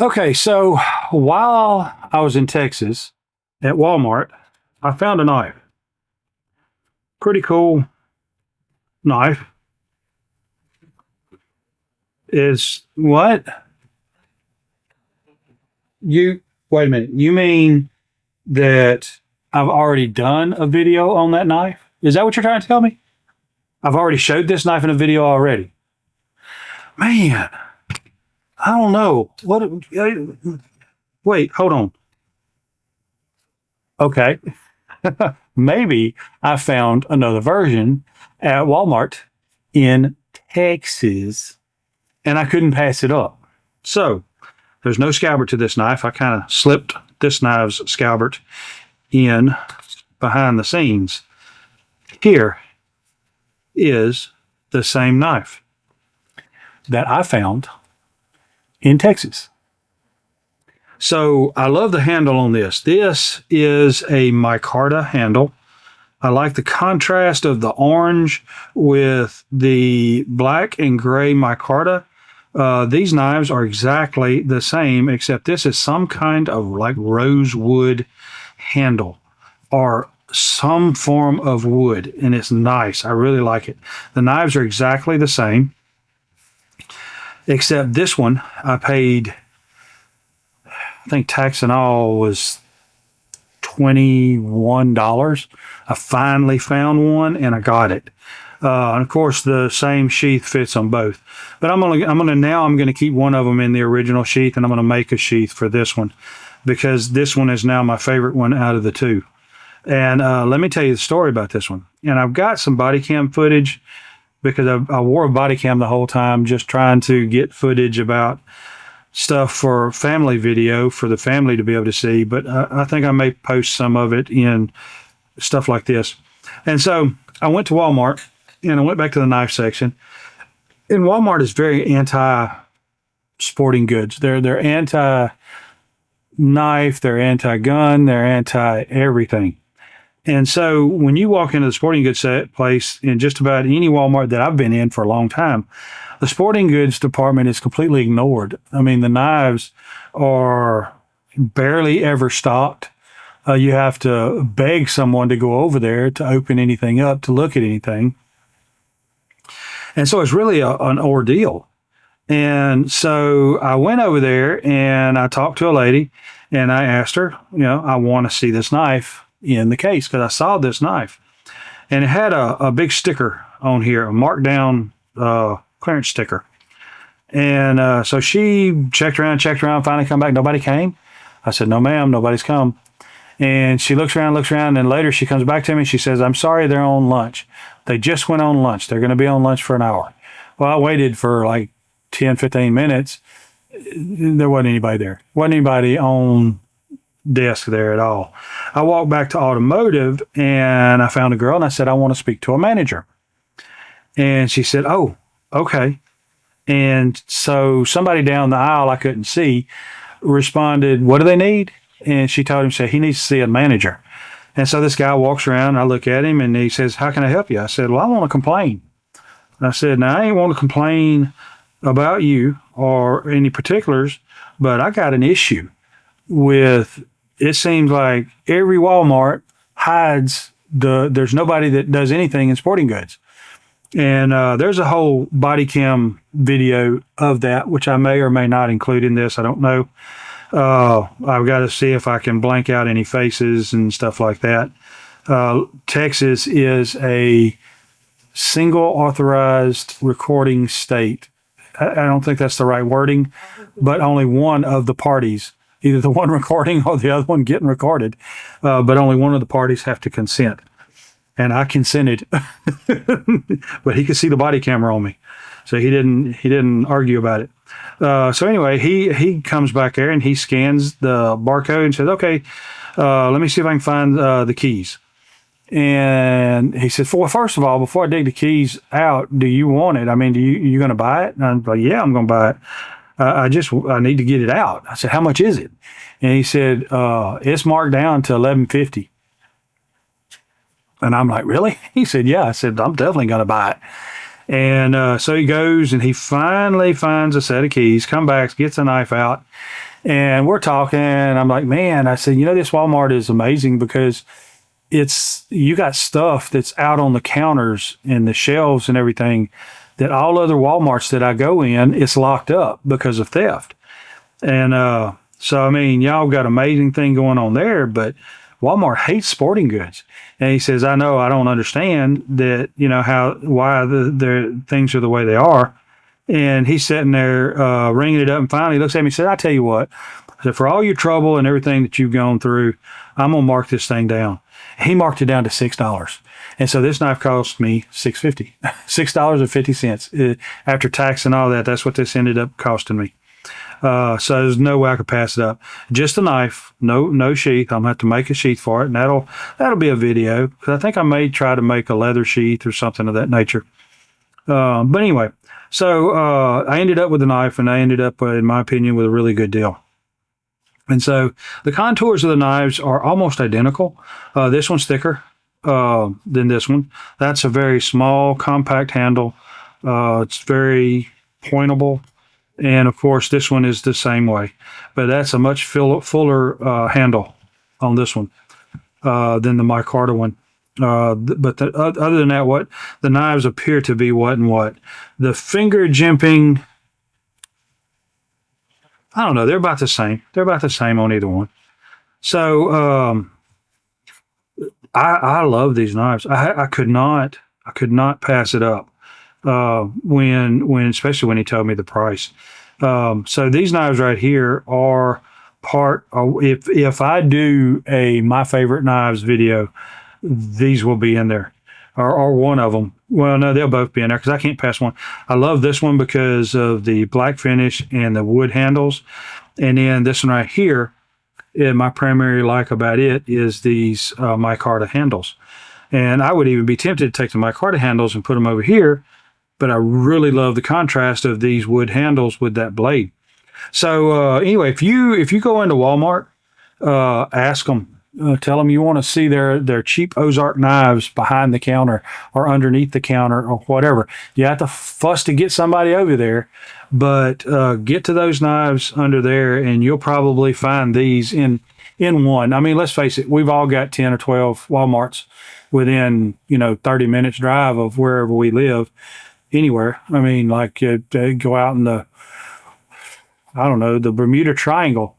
Okay, so while I was in Texas at Walmart, I found a knife. Pretty cool knife. Is what? You wait a minute. You mean that I've already done a video on that knife? Is that what you're trying to tell me? I've already showed this knife in a video already. Man, I don't know. Wait, hold on. Okay. Maybe I found another version at Walmart in Texas and I couldn't pass it up. So there's no scabbard to this knife. I kind of slipped this knife's scabbard in behind the scenes. Here is the same knife that I found in Texas. So I love the handle on this. This is a micarta handle. I like the contrast of the orange with the black and gray micarta. These knives are exactly the same, except this is some kind of like rosewood handle or some form of wood, and it's nice. I really like it. The knives are exactly the same, except this one I paid, I think tax and all was $21. I finally found one and I got it. And of course, the same sheath fits on both. But I'm gonna keep one of them in the original sheath, and I'm gonna make a sheath for this one because this one is now my favorite one out of the two. And let me tell you the story about this one. And I've got some body cam footage because I wore a body cam the whole time, just trying to get footage about stuff for family video for the family to be able to see. But I think I may post some of it in stuff like this. And so I went to Walmart and I went back to the knife section. And Walmart is very anti sporting goods. They're anti knife, they're anti gun, they're anti everything. And so when you walk into the sporting goods place in just about any Walmart that I've been in for a long time, the sporting goods department is completely ignored. I mean, the knives are barely ever stocked. You have to beg someone to go over there to open anything up, to look at anything. And so it's really an ordeal. And so I went over there and I talked to a lady and I asked her, I want to see this knife in the case because I saw this knife. And it had a big sticker on here, a marked down clearance sticker. And so she checked around, finally come back. Nobody came. I said, no, ma'am, nobody's come. And she looks around, and later she comes back to me. She says, I'm sorry, they're on lunch. They just went on lunch. They're going to be on lunch for an hour. Well, I waited for like 10, 15 minutes. There wasn't anybody there. Wasn't anybody on desk there at all. I walked back to automotive and I found a girl and I said, I want to speak to a manager. And she said, oh, okay. And so somebody down the aisle I couldn't see responded, what do they need? And she told him, said, he needs to see a manager. And so this guy walks around, I look at him and he says, how can I help you? I said, well, I want to complain. And I said, now I ain't want to complain about you or any particulars, but I got an issue with, it seems like every Walmart hides there's nobody that does anything in sporting goods. And there's a whole body cam video of that, which I may or may not include in this. I don't know. I've got to see if I can blank out any faces and stuff like that. Texas is a single authorized recording state. I don't think that's the right wording, but only one of the parties, either the one recording or the other one getting recorded, but only one of the parties have to consent. And I consented, but he could see the body camera on me, so he didn't argue about it. So anyway, he comes back there and he scans the barcode and says, "Okay, let me see if I can find the keys." And he said, "Well, first of all, before I dig the keys out, do you want it? I mean, you going to buy it?" And I'm like, "Yeah, I'm going to buy it. I need to get it out." I said, "How much is it?" And he said, "It's marked down to $11.50." And I'm like, really? He said, yeah. I said, I'm definitely going to buy it. And so he goes and he finally finds a set of keys, comes back, gets a knife out. And we're talking, and I'm like, man, I said, this Walmart is amazing because you got stuff that's out on the counters and the shelves and everything that all other Walmarts that I go in, it's locked up because of theft. And so, I mean, y'all got amazing thing going on there, but Walmart hates sporting goods. And he says, I know, I don't understand that, why the things are the way they are. And he's sitting there ringing it up, and finally he looks at me and said, I tell you what, I said, for all your trouble and everything that you've gone through, I'm going to mark this thing down. He marked it down to $6. And so this knife cost me $6.50, $6.50 after tax and all that. That's what this ended up costing me. So there's no way I could pass it up. Just a knife, no sheath. I'm gonna have to make a sheath for it, and that'll be a video, because I think I may try to make a leather sheath or something of that nature. But anyway, so I ended up with a knife, and I ended up, in my opinion, with a really good deal. And so the contours of the knives are almost identical. This one's thicker than this one. That's a very small, compact handle. It's very pointable. And of course, this one is the same way, but that's a much fuller handle on this one than the micarta one. But other than that, what the knives appear to be, what and what the finger jimping, I don't know. They're about the same. They're about the same on either one. So I love these knives. I could not pass it up when especially when he told me the price. So these knives right here are part. If I do a my favorite knives video, these will be in there, or one of them. Well, no, they'll both be in there because I can't pass one. I love this one because of the black finish and the wood handles, and then this one right here. My primary like about it is these micarta handles, and I would even be tempted to take the micarta handles and put them over here. But I really love the contrast of these wood handles with that blade. So anyway, if you go into Walmart, ask them, tell them you want to see their cheap Ozark knives behind the counter or underneath the counter or whatever. You have to fuss to get somebody over there, but get to those knives under there, and you'll probably find these in one. I mean, let's face it, we've all got 10 or 12 Walmarts within 30 minutes drive of wherever we live. Anywhere. I mean, like go out in the Bermuda Triangle.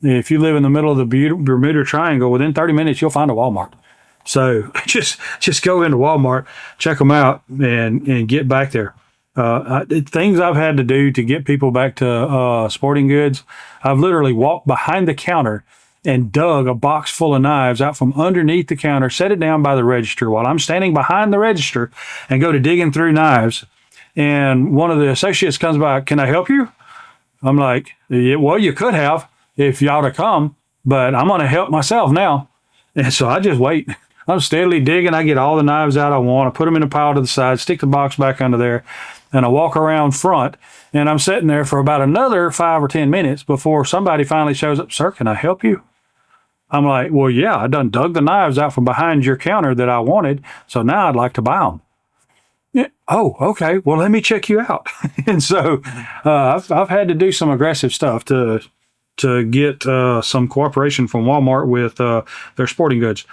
If you live in the middle of the Bermuda Triangle, within 30 minutes, you'll find a Walmart. So just go into Walmart, check them out, and get back there. Things I've had to do to get people back to sporting goods, I've literally walked behind the counter and dug a box full of knives out from underneath the counter, set it down by the register while I'm standing behind the register and go to digging through knives. And one of the associates comes by, can I help you? I'm like, yeah, well, you could have if y'all to come, but I'm going to help myself now. And so I just wait. I'm steadily digging. I get all the knives out I want. I put them in a pile to the side, stick the box back under there, and I walk around front. And I'm sitting there for about another 5 or 10 minutes before somebody finally shows up. Sir, can I help you? I'm like, well, yeah, I done dug the knives out from behind your counter that I wanted, so now I'd like to buy them. Yeah. Oh, okay. Well, let me check you out. And so I've had to do some aggressive stuff to get some cooperation from Walmart with their sporting goods.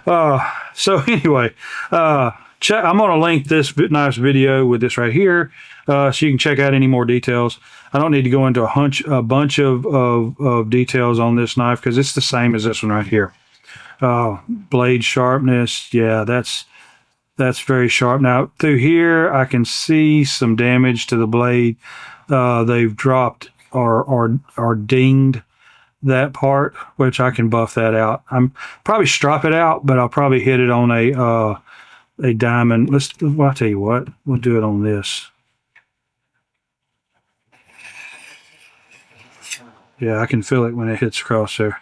So anyway, I'm going to link this nice video with this right here, so you can check out any more details. I don't need to go into a bunch of details on this knife because it's the same as this one right here. Blade sharpness, yeah, that's very sharp. Now through here, I can see some damage to the blade. They've dropped or dinged that part, which I can buff that out. I'm probably strop it out, but I'll probably hit it on a diamond. Well, I'll tell you what, we'll do it on this. Yeah, I can feel it when it hits across there.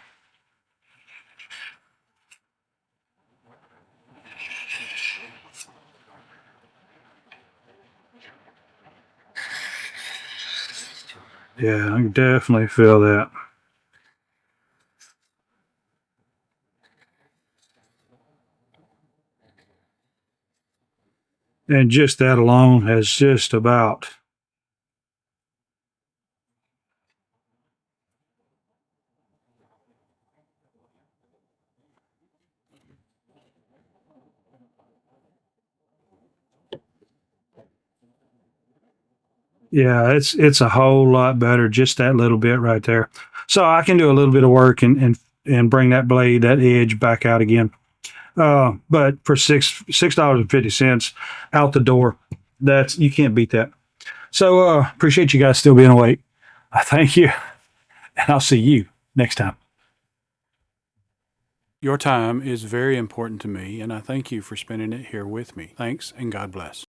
Yeah, I can definitely feel that. And just that alone has just about Yeah, it's a whole lot better, just that little bit right there. So I can do a little bit of work and bring that blade, that edge back out again. But for $6.50 out the door, that's you can't beat that. So appreciate you guys still being awake. I thank you, and I'll see you next time. Your time is very important to me, and I thank you for spending it here with me. Thanks, and God bless.